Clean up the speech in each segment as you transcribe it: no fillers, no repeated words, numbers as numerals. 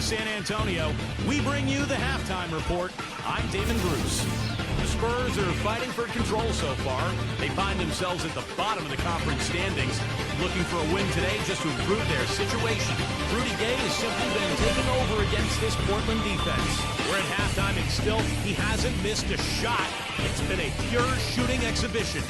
San Antonio, we bring you the halftime report. I'm Damon Bruce. The Spurs are fighting for control so far. They find themselves at the bottom of the conference standings, looking for a win today just to improve their situation. Rudy Gay has simply been taking over against this Portland defense. We're at halftime and still he hasn't missed a shot. It's been a pure shooting exhibition.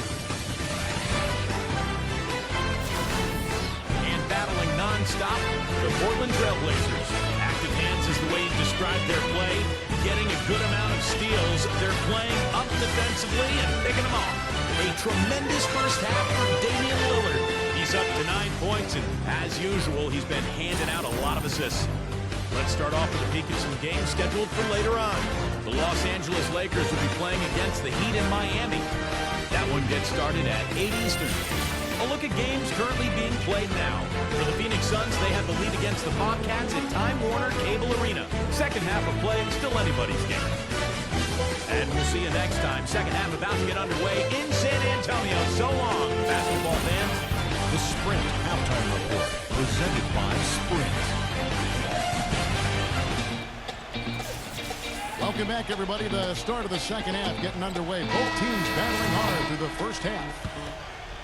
And battling non-stop, the Portland Trailblazers. Active hands is the way you describe their play. Getting a good amount of steals. They're playing up defensively and picking them off. A tremendous first half for Damian Lillard. He's up to 9 points, and as usual, he's been handing out a lot of assists. Let's start off with a peek at some games scheduled for later on. The Los Angeles Lakers will be playing against the Heat in Miami. That one gets started at 8 Eastern. A look at games currently being played now. For the Phoenix Suns, they have the lead against the Bobcats at Time Warner Cable Arena. Second half of play, still anybody's game. And we'll see you next time. Second half about to get underway in San Antonio. So long, basketball fans. The Sprint Halftime Report, presented by Sprint. Welcome back, everybody. The start of the second half getting underway. Both teams battling hard through the first half.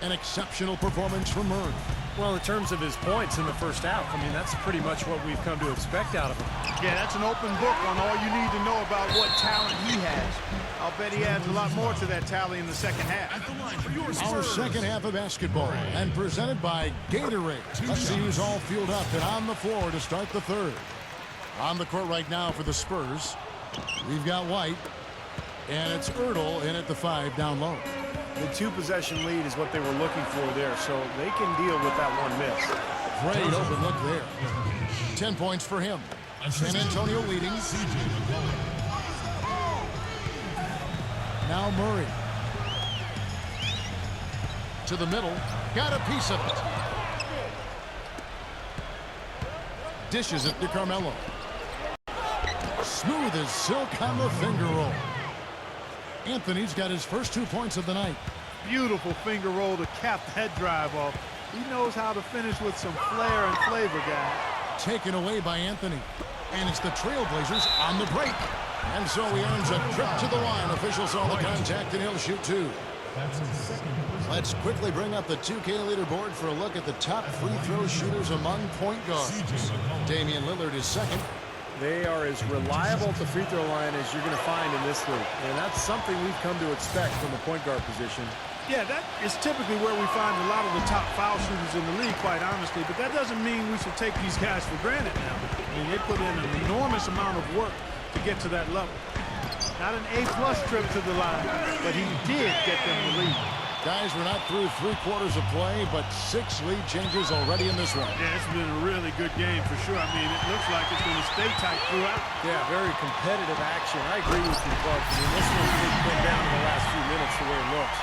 An exceptional performance from Murray. Well, in terms of his points in the first half, I mean, that's pretty much what we've come to expect out of him. Yeah, that's an open book on all you need to know about what talent he has. I'll bet he adds a lot more to that tally in the second half. At the line for your Our second half of basketball, and presented by Gatorade. Let's see who's all fueled up and on the floor to start the third. On the court right now for the Spurs, we've got White, and it's Ertl in at the 5 down low. The 2-possession lead is what they were looking for there, so they can deal with that one miss. Great open look there. 10 points for him. San Antonio leading. Now Murray. To the middle. Got a piece of it. Dishes it to Carmelo. Smooth as silk on the finger roll. Anthony's got his first 2 points of the night. Beautiful finger roll to cap that drive off. He knows how to finish with some flair and flavor, guys. Taken away by Anthony. And it's the Trailblazers on the break. And so he earns a trip to the line. Officials saw the contact, and he'll shoot 2. Let's quickly bring up the 2K leaderboard for a look at the top free throw shooters among point guards. Damian Lillard is second. They are as reliable at the free throw line as you're going to find in this league. And that's something we've come to expect from the point guard position. Yeah, that is typically where we find a lot of the top foul shooters in the league, quite honestly. But that doesn't mean we should take these guys for granted now. I mean, they put in an enormous amount of work to get to that level. Not an A-plus trip to the line, but he did get them the lead. Guys, we're not through 3 quarters of play, but 6 lead changes already in this one. Yeah, it's been a really good game for sure. I mean, it looks like it's going to stay tight throughout. Yeah, very competitive action. I agree with you, Clark. I mean, this one's been put down in the last few minutes the way it looks.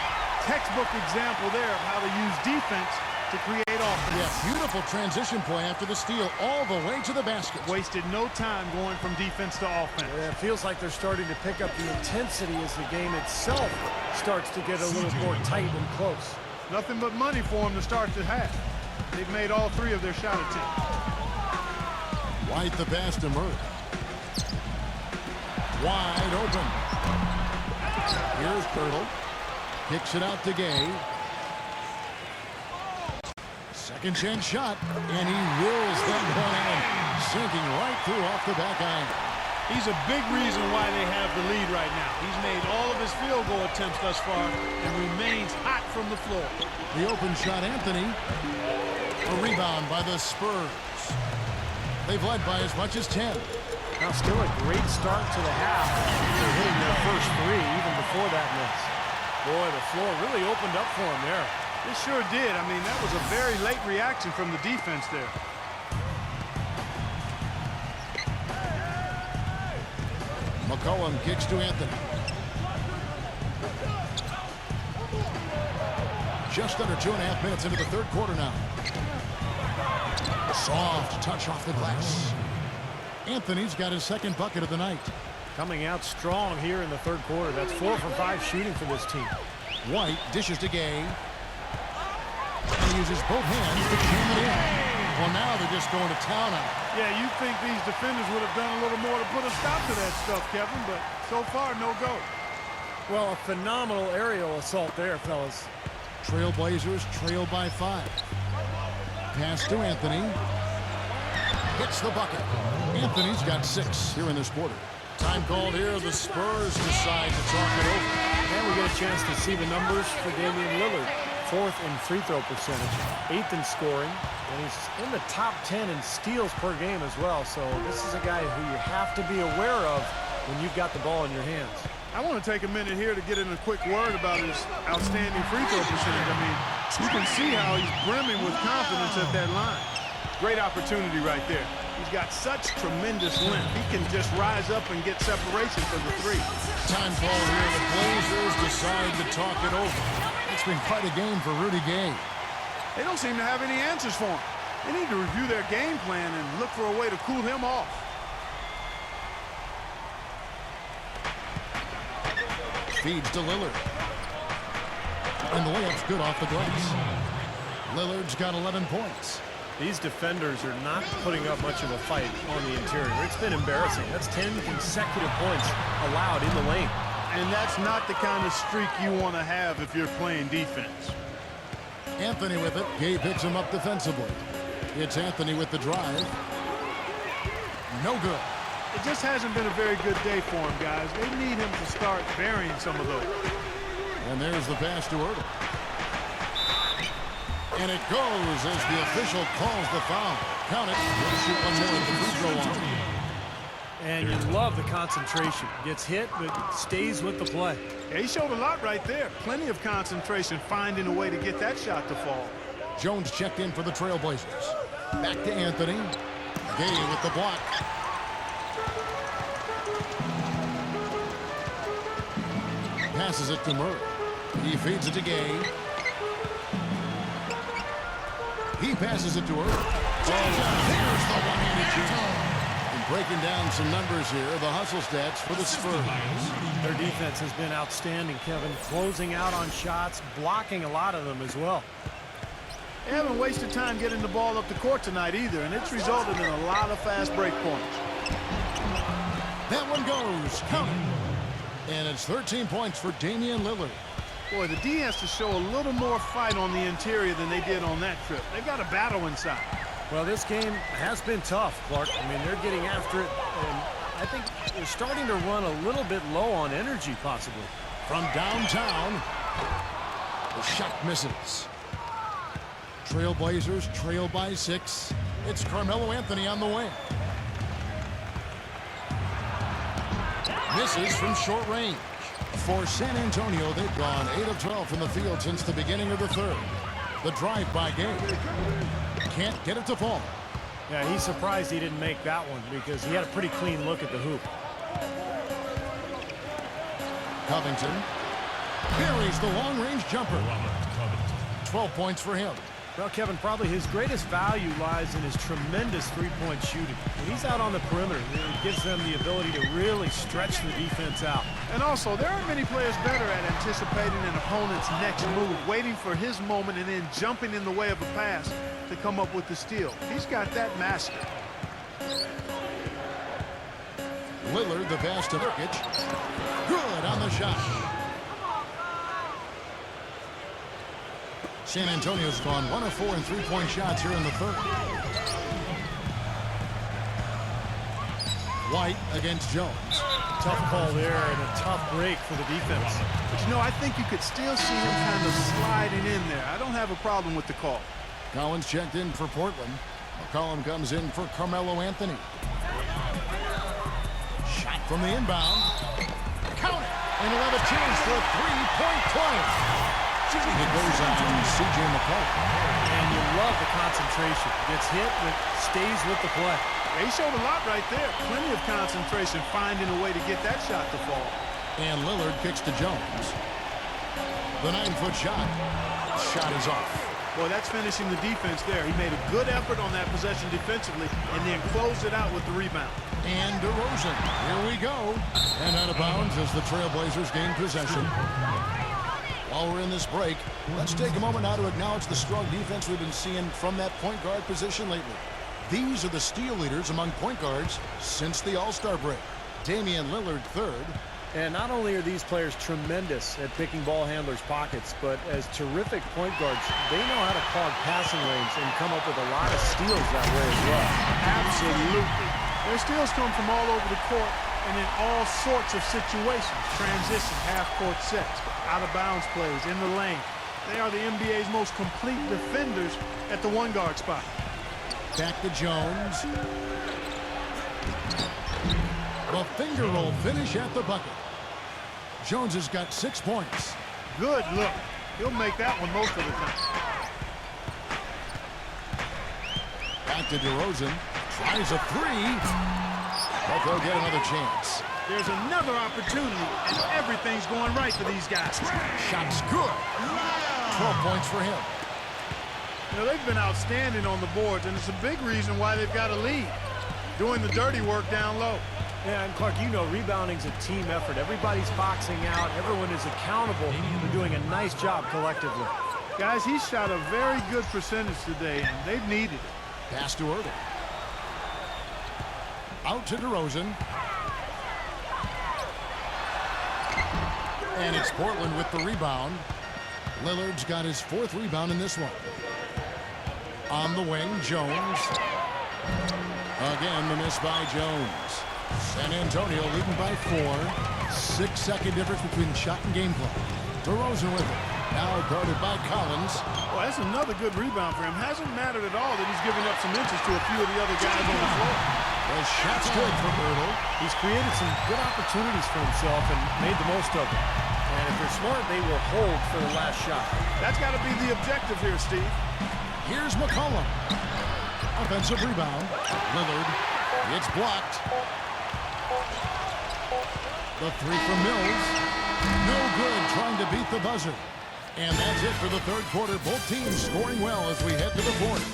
Textbook example there of how to use defense to create offense. Yeah, beautiful transition play after the steal all the way to the basket. Wasted no time going from defense to offense. Yeah, it feels like they're starting to pick up the intensity as the game itself starts to get a little more tight and close. Nothing but money for them to start the half. They've made all 3 of their shot attempts. White the pass to Murray. Wide open. Here's Ertl. Kicks it out to Gay. Second chance shot, and he wills that one in, sinking right through off the back iron. He's a big reason why they have the lead right now. He's made all of his field goal attempts thus far and remains hot from the floor. The open shot, Anthony. A rebound by the Spurs. They've led by as much as 10. Now still a great start to the half. They're hitting their first 3 even before that miss. Boy, the floor really opened up for him there. It sure did. I mean, that was a very late reaction from the defense there. McCollum kicks to Anthony. Just under 2.5 minutes into the third quarter now. Soft touch off the glass. Anthony's got his second bucket of the night. Coming out strong here in the third quarter. That's 4 for 5 shooting for this team. White dishes to Gay. And uses both hands to jam it in. Well, now they're just going to town on it. Yeah, you think these defenders would have done a little more to put a stop to that stuff, Kevin, but so far, no go. Well, a phenomenal aerial assault there, fellas. Trailblazers trail by 5. Pass to Anthony. Hits the bucket. Anthony's got 6 here in this quarter. Time called here. The Spurs decide to talk it over. And we get a chance to see the numbers for Damian Lillard. 4th in free throw percentage, 8th in scoring, and he's in the top 10 in steals per game as well. So this is a guy who you have to be aware of when you've got the ball in your hands. I want to take a minute here to get in a quick word about his outstanding free throw percentage. I mean, you can see how he's brimming with confidence at that line. Great opportunity right there. He's got such tremendous length. He can just rise up and get separation for the 3. Time call here. The Blazers decide to talk it over. It's been quite a game for Rudy Gay. They don't seem to have any answers for him. They need to review their game plan and look for a way to cool him off. Feeds to Lillard. And the layup's good off the glass. Lillard's got 11 points. These defenders are not putting up much of a fight on the interior. It's been embarrassing. That's 10 consecutive points allowed in the lane. And that's not the kind of streak you want to have if you're playing defense. Anthony with it. Gay picks him up defensively. It's Anthony with the drive. No good. It just hasn't been a very good day for him, guys. They need him to start burying some of those. And there's the pass to Ertl. And it goes as the official calls the foul. Count it. We'll shoot one more at the free throw line. And you love the concentration. Gets hit, but stays with the play. Yeah, he showed a lot right there. Plenty of concentration, finding a way to get that shot to fall. Jones checked in for the Trailblazers. Back to Anthony. Gay with the block. Passes it to Murray. He feeds it to Gay. He passes it to Earl. Here's the one-handed shot. And breaking down some numbers here, the hustle stats for the Spurs. Their defense has been outstanding, Kevin. Closing out on shots, blocking a lot of them as well. They haven't wasted time getting the ball up the court tonight either, and it's resulted in a lot of fast break points. That one goes. Count it. And it's 13 points for Damian Lillard. Boy, the D has to show a little more fight on the interior than they did on that trip. They've got a battle inside. Well, this game has been tough, Clark. I mean, they're getting after it, and I think they're starting to run a little bit low on energy, possibly. From downtown, the shot misses. Trailblazers trail by 6. It's Carmelo Anthony on the wing. Misses from short range. For San Antonio, they've gone 8 of 12 from the field since the beginning of the third. The drive by Gay. Can't get it to fall. Yeah, he's surprised he didn't make that one because he had a pretty clean look at the hoop. Covington buries the long-range jumper. 12 points for him. Well, Kevin, probably his greatest value lies in his tremendous three-point shooting. When he's out on the perimeter, it gives them the ability to really stretch the defense out. And also, there aren't many players better at anticipating an opponent's next move, waiting for his moment, and then jumping in the way of a pass to come up with the steal. He's got that mastered. Lillard, the pass to Nurkic. Good on the shot. San Antonio's gone 1 of 4 in three-point shots here in the third. White against Jones. Tough call there and a tough break for the defense. But, you know, I think you could still see him kind of sliding in there. I don't have a problem with the call. Collins checked in for Portland. McCollum comes in for Carmelo Anthony. Shot from the inbound. Count it! And he'll have a chance for a three-point play. It goes on C.J. McCollum. And you love the concentration. Gets hit, but stays with the play. He showed a lot right there. Plenty of concentration, finding a way to get that shot to fall. And Lillard kicks to Jones. The 9-foot shot. Shot is off. Boy, that's finishing the defense there. He made a good effort on that possession defensively and then closed it out with the rebound. And DeRozan. Here we go. And out of bounds as the Trailblazers gain possession. While we're in this break, let's take a moment now to acknowledge the strong defense we've been seeing from that point guard position lately. These are the steal leaders among point guards since the All-Star break. Damian Lillard third. And not only are these players tremendous at picking ball handlers' pockets, but as terrific point guards, they know how to clog passing lanes and come up with a lot of steals that way as well. Absolutely. Their steals come from all over the court and in all sorts of situations. Transition, half-court sets, out-of-bounds plays, in the lane. They are the NBA's most complete defenders at the one-guard spot. Back to Jones. The finger roll finish at the bucket. Jones has got 6 points. Good look. He'll make that one most of the time. Back to DeRozan. Tries a three. But they'll get another chance. There's another opportunity, and everything's going right for these guys. Shot's good. 12 points for him. You know, they've been outstanding on the boards, and it's a big reason why they've got a lead. Doing the dirty work down low. Yeah, and Clark, you know rebounding's a team effort. Everybody's boxing out. Everyone is accountable. They're doing a nice job collectively. Guys, he shot a very good percentage today, and they've needed it. Pass to Ertel. Out to DeRozan. And it's Portland with the rebound. Lillard's got his 4th rebound in this one. On the wing, Jones. Again, the miss by Jones. San Antonio leading by 4. 6-second difference between shot and game clock. DeRozan with it. Now guarded by Collins. Well, that's another good rebound for him. Hasn't mattered at all that he's giving up some inches to a few of the other guys on the floor. The shot's good from Ertel. He's created some good opportunities for himself and made the most of them. And if they're smart, they will hold for the last shot. That's got to be the objective here, Steve. Here's McCollum. Offensive rebound. Lillard. It's blocked. The three from Mills. No good, trying to beat the buzzer. And that's it for the third quarter. Both teams scoring well as we head to the fourth.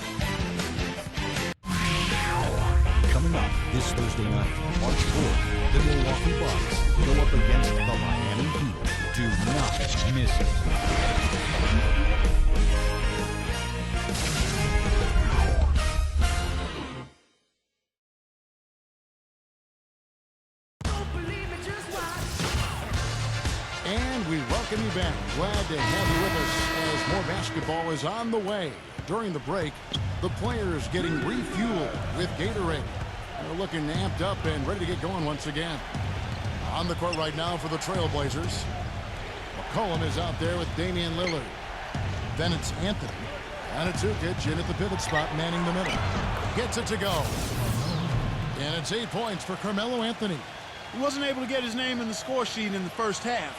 Coming up this Thursday night, March 4th, the Milwaukee Bucks go up against the Miami Heat. Do not miss it. And we welcome you back. Glad to have you with us as more basketball is on the way. During the break, the players getting refueled with Gatorade. They're looking amped up and ready to get going once again. On the court right now for the Trailblazers. McCollum is out there with Damian Lillard. Then it's Anthony. And it's Ukic in at the pivot spot, manning the middle. Gets it to go. And it's 8 points for Carmelo Anthony. He wasn't able to get his name in the score sheet in the first half,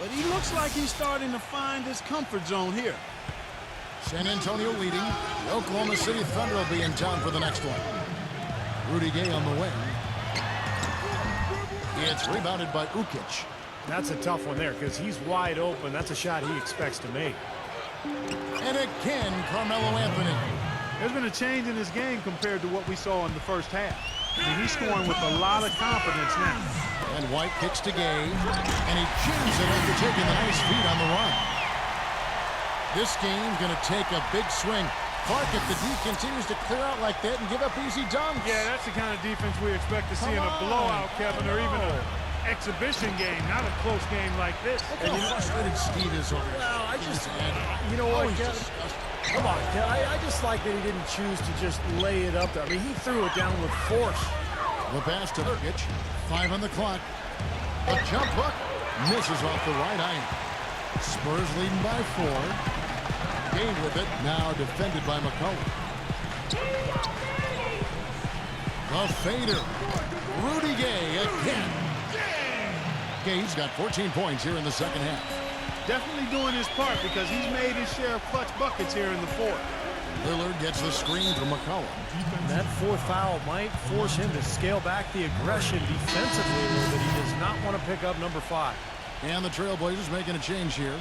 but he looks like he's starting to find his comfort zone here. San Antonio leading. The Oklahoma City Thunder will be in town for the next one. Rudy Gay on the wing. It's rebounded by Ukic. That's a tough one there because he's wide open. That's a shot he expects to make. And again, Carmelo Anthony. There's been a change in his game compared to what we saw in the first half. I mean, he's scoring with a lot of confidence now. And White kicks to Gay. And he jams it after taking the nice feed on the run. This game's going to take a big swing. Clark, if the D continues to clear out like that and give up easy dunks. Yeah, that's the kind of defense we expect to see in a blowout, Kevin, or even an exhibition game, not a close game like this. Look how frustrated Steve is over Well, I just, And you know what, he's Kevin? disgusted. Come on, Kevin. I just like that he didn't choose to just lay it up there. I mean, he threw it down with force. The pass to Ukic. 5 on the clock. A jump hook. Misses off the right iron. Spurs leading by 4. Gay with it. Now defended by McCollum. The fader. Rudy Gay again. Gay's got 14 points here in the second half. Definitely doing his part because he's made his share of clutch buckets here in the fourth. Lillard gets the screen from McCollum. That fourth foul might force him to scale back the aggression defensively a little bit. He does not want to pick up number 5. And the Trailblazers making a change here.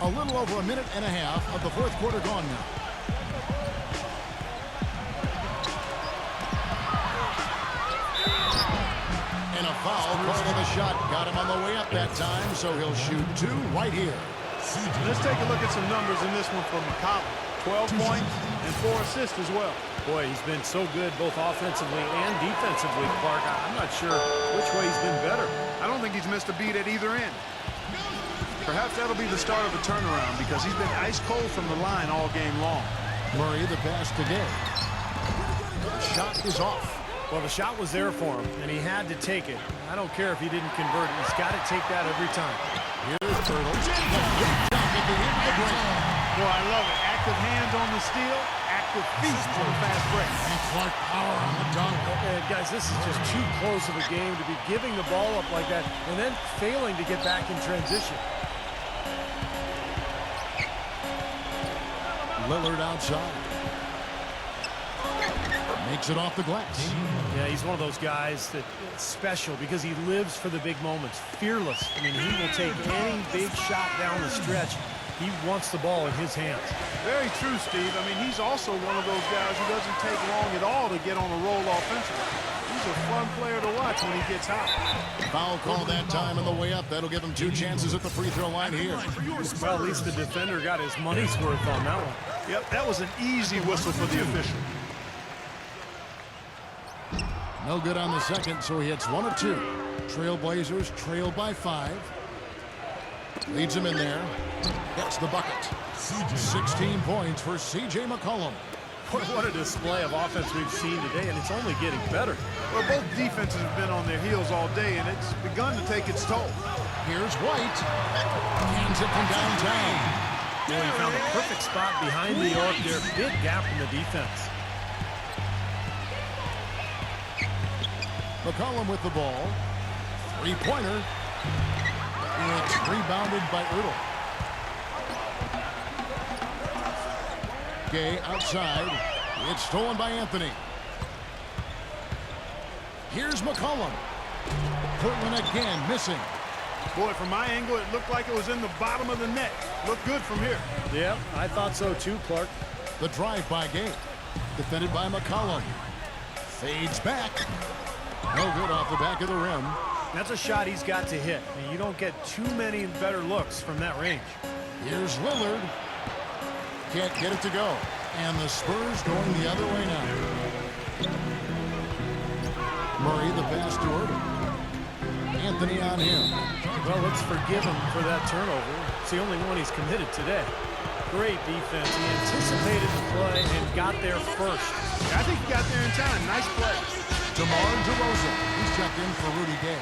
A little over a minute and a half of the fourth quarter gone now. And a foul called on the shot. Got him on the way up that time, so he'll shoot 2 right here. Let's take a look at some numbers in this one for McCollum. 12 points and 4 assists as well. Boy, he's been so good both offensively and defensively, Clark. I'm not sure which way he's been better. I don't think he's missed a beat at either end. Perhaps that'll be the start of a turnaround because he's been ice cold from the line all game long. Murray, the pass to Gay. Shot is off. Well, the shot was there for him, and he had to take it. I don't care if he didn't convert it. He's got to take that every time. Here's Turtles. At the end of the break. Boy, I love it. Active hands on the steal, active feet on the fast break. And Clark power on the dunk. Guys, this is just too close of a game to be giving the ball up like that and then failing to get back in transition. Lillard outside. Makes it off the glass. Yeah, he's one of those guys that's special because he lives for the big moments. Fearless. I mean, he will take any big shot down the stretch. He wants the ball in his hands. Very true, Steve. I mean, he's also one of those guys who doesn't take long at all to get on a roll offensively. He's a fun player to watch when he gets hot. Foul call that time on the way up. That'll give him 2 chances at the free throw line here. Well, at least the defender got his money's worth on that one. Yep, that was an easy whistle for the official. No good on the second, so he hits 1 of 2. Trailblazers trail by 5. Leads him in there. Gets the bucket. 16 points for C.J. McCollum. What a display of offense we've seen today, and it's only getting better. Well, both defenses have been on their heels all day, and it's begun to take its toll. Here's White. Hands it from downtown. Boy, he found the perfect spot behind the arc there. Big gap in the defense. McCollum with the ball. 3-pointer. It's rebounded by Ertl. Gay outside. It's stolen by Anthony. Here's McCollum. Portland again missing. Boy, from my angle, it looked like it was in the bottom of the net. Looked good from here. Yeah, I thought so too, Clark. The drive by Gay. Defended by McCollum. Fades back. No good off the back of the rim. That's a shot he's got to hit. I mean, you don't get too many better looks from that range. Here's Lillard. Can't get it to go. And the Spurs going the other way now. Murray, the pass to Ertl. Anthony on him. Well, let's forgive him for that turnover. It's the only one he's committed today. Great defense. He anticipated the play and got there first. I think he got there in time. Nice play. DeMar DeRozan. He's checked in for Rudy Gay.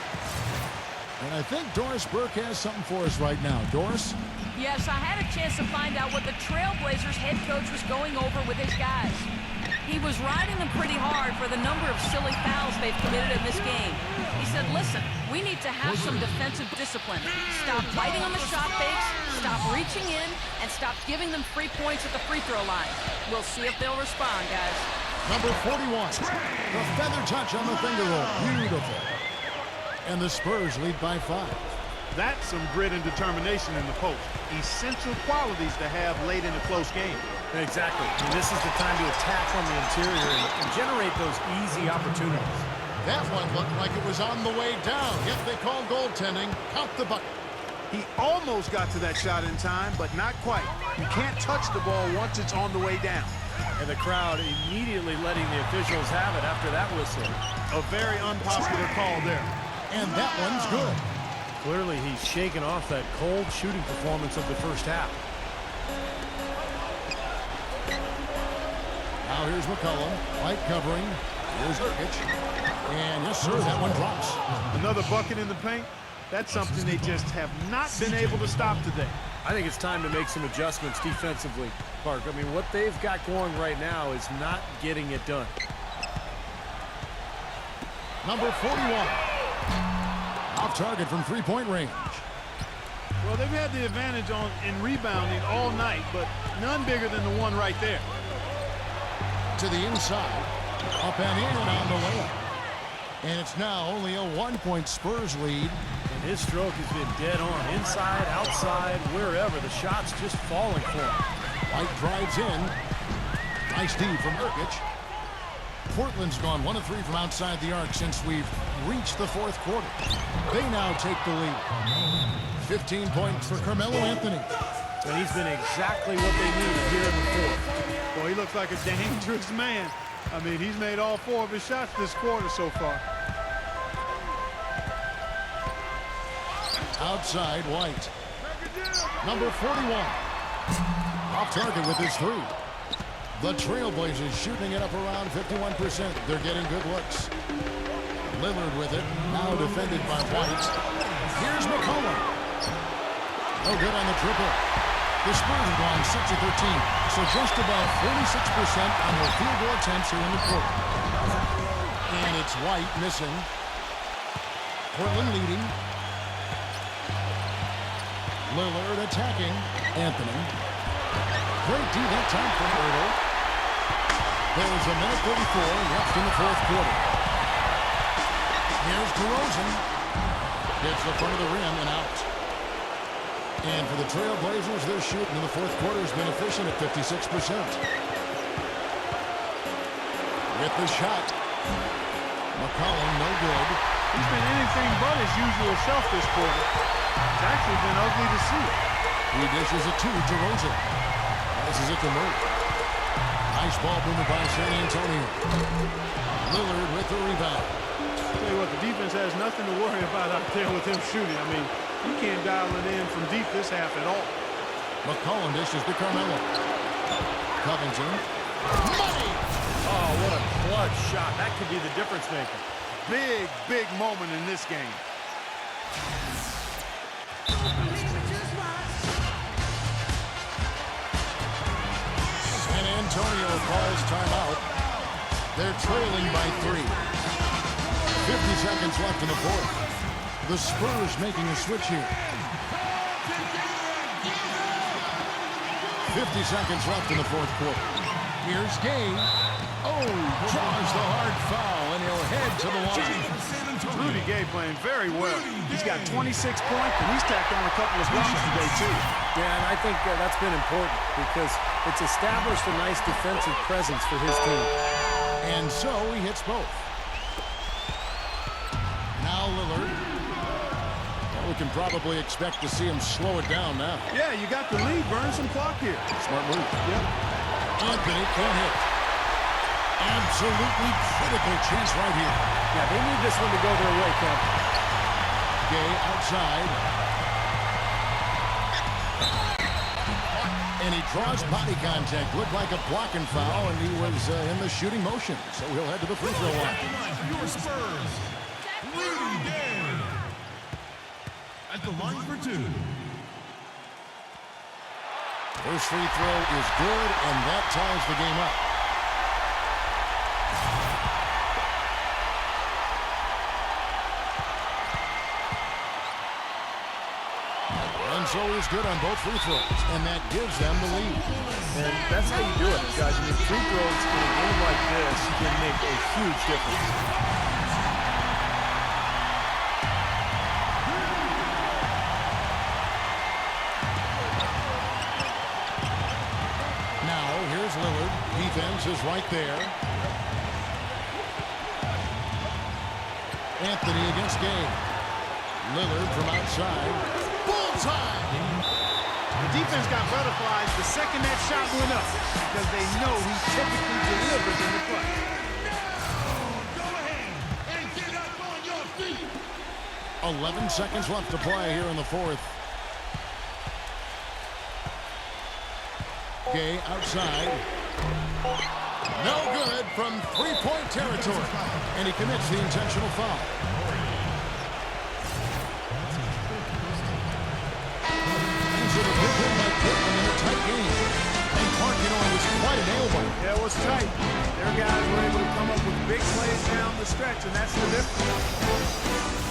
And I think Doris Burke has something for us right now. Doris? Yes, I had a chance to find out what the Trailblazers head coach was going over with his guys. He was riding them pretty hard for the number of silly fouls they've committed in this game. He said, listen, we need to have some defensive discipline. Stop biting on the shot fakes, stop reaching in, and stop giving them free points at the free throw line. We'll see if they'll respond, guys. Number 41. The feather touch on the finger roll. Beautiful. And the Spurs lead by 5. That's some grit and determination in the post. Essential qualities to have late in a close game. Exactly. And this is the time to attack from the interior and generate those easy opportunities. That one looked like it was on the way down. Yet they called goaltending. Count the bucket. He almost got to that shot in time, but not quite. You can't touch the ball once it's on the way down. And the crowd immediately letting the officials have it after that whistle. A very unpopular call there. And that one's good. Clearly, he's shaken off that cold shooting performance of the first half. Now here's McCollum. White covering. Here's Nurkic. And yes, sir, that one drops. Another bucket in the paint. That's something they just have not been able to stop today. I think it's time to make some adjustments defensively, Clark. I mean, what they've got going right now is not getting it done. Number 41. Off target from 3-point range. Well, they've had the advantage in rebounding all night, but none bigger than the one right there. To the inside. Up and in on the layup. And it's now only a 1-point Spurs lead. And his stroke has been dead on. Inside, outside, wherever. The shot's just falling for him. White drives in. Nice D from Nurkic. Portland's gone 1 of 3 from outside the arc since we've reached the fourth quarter. They now take the lead. 15 points for Carmelo Anthony. And he's been exactly what they needed here in the fourth. Boy, he looks like a dangerous man. I mean, he's made all 4 of his shots this quarter so far. Outside, White. Number 41. Off target with his 3. The Trailblazers shooting it up around 51%. They're getting good looks. Lillard with it. Now defended by White. Here's McCollum. No good on the triple. The Spurs have gone 6 of 13. So just about 46% on their field goal attempts here in the quarter. And it's White missing. Portland leading. Lillard attacking. Anthony. Great D that time from Ertl. There's a minute 34 left in the fourth quarter. Here's DeRozan. Hits the front of the rim and out. And for the Trailblazers, their shooting in the fourth quarter has been efficient at 56%. With the shot. McCollum, no good. He's been anything but his usual self this quarter. It's actually been ugly to see. He dishes it to DeRozan. This is it to Murray. Nice ball movement by San Antonio. Lillard with the rebound. Tell you what, the defense has nothing to worry about out there with him shooting. I mean, he can't dial it in from deep this half at all. McCollum dishes to Carmelo. Covington. Money! Oh, what a clutch shot. That could be the difference maker. Big, big moment in this game. San Antonio calls timeout. They're trailing by 3. 50 seconds left in the fourth. The Spurs making a switch here. 50 seconds left in the fourth quarter. Here's Gay. Oh, draws the hard foul, and he'll head to the line. Rudy Gay playing very well. He's got 26 points, and he's tacked on a couple of blocks today, too. Yeah, and I think that's been important because it's established a nice defensive presence for his team. And so he hits both. Now Lillard. Well, we can probably expect to see him slow it down now. Yeah, you got the lead. Burn some clock here. Smart move. Yep. Anthony can't hit. Absolutely critical chance right here. Yeah, they need this one to go their way, Ken. Gay outside. And he draws body contact. Looked like a blocking foul, and he was in the shooting motion. So he'll head to the free throw line. Your Spurs, Rudy Gay. At the line for 2. First free throw is good, and that ties the game up. And so he's good on both free throws, and that gives them the lead. And that's how you do it, guys. I mean, free throws in a game like this can make a huge difference. Now, here's Lillard. Defense is right there. Anthony against Gay. Lillard from outside. Bullseye! The defense got butterflies the second that shot went up because they know he typically delivers in the clutch. Go ahead and get up on your feet. 11 seconds left to play here in the fourth. Gay outside. No good from three-point territory. And he commits the intentional foul. These are the big win by Portland in a tight game. And Clark, you know, it was quite a nail-biter. Yeah, it was tight. Their guys were able to come up with big plays down the stretch, and that's the difference.